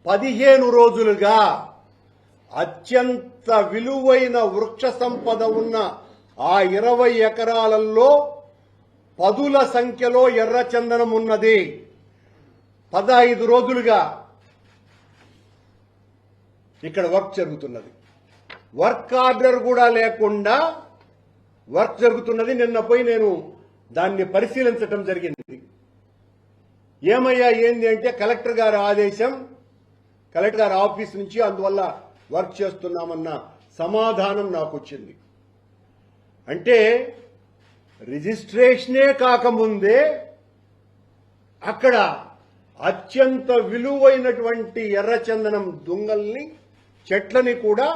15 రోజులుగా అత్యంత విలువైన వృక్ష సంపద ఉన్న ఆ 20 ఎకరాలలో పదుల సంఖ్యలో ఎర్రచందనం ఉన్నది. 15 రోజులుగా ఇక్కడ వర్క్ జరుగుతున్నది. వర్క్ ఆర్డర్ కూడా లేకుండా వర్క్ జరుగుతున్నది. నిన్న పోయి నేను దాన్ని పరిశీలించడం జరిగింది. ఏమయ్యా ఏంది అంటే కలెక్టర్ గారి ఆదేశం, కలెక్టర్ గారి ఆఫీస్ నుంచి, అందువల్ల వర్క్ చేస్తున్నామన్న సమాధానం నాకు వచ్చింది. అంటే రిజిస్ట్రేషనే కాకముందే అక్కడ అత్యంత విలువైనటువంటి ఎర్రచందనం దుంగల్ని, చెట్లని కూడా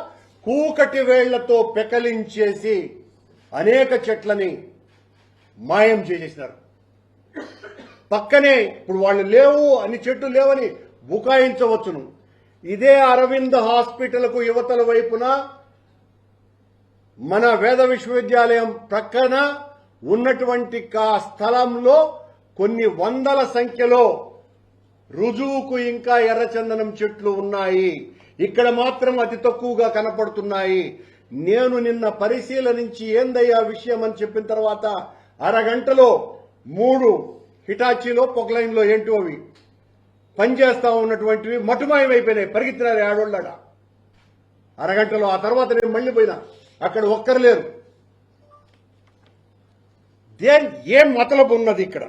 కూకటి వేళ్లతో పెకలించేసి అనేక చెట్లని మాయం చేసేసినారు. పక్కనే ఇప్పుడు వాళ్ళు లేవు అని, చెట్టు లేవని బుకాయించవచ్చును. ఇదే అరవింద్ హాస్పిటల్కు యువతల వైపున మన వేద విశ్వవిద్యాలయం ప్రక్కన ఉన్నటువంటి స్థలంలో కొన్ని వందల సంఖ్యలో రుజువుకు ఇంకా ఎర్రచందనం చెట్లు ఉన్నాయి. ఇక్కడ మాత్రం అతి తక్కువగా కనపడుతున్నాయి. నేను నిన్న పరిశీలనించి ఏందయ్యా విషయం అని చెప్పిన తర్వాత అరగంటలో 3 హిటాచీలో పొగలైన్లో ఏంటో అవి పనిచేస్తా ఉన్నటువంటివి మటుమాయమైపోయినాయి. పరిగెత్తినారు ఆడోళ్ళగా అరగంటలో. ఆ తర్వాత నేను మళ్లీ పోయినా, అక్కడ ఒక్కరు లేరు. ఏం మతలబు ఉన్నది ఇక్కడ?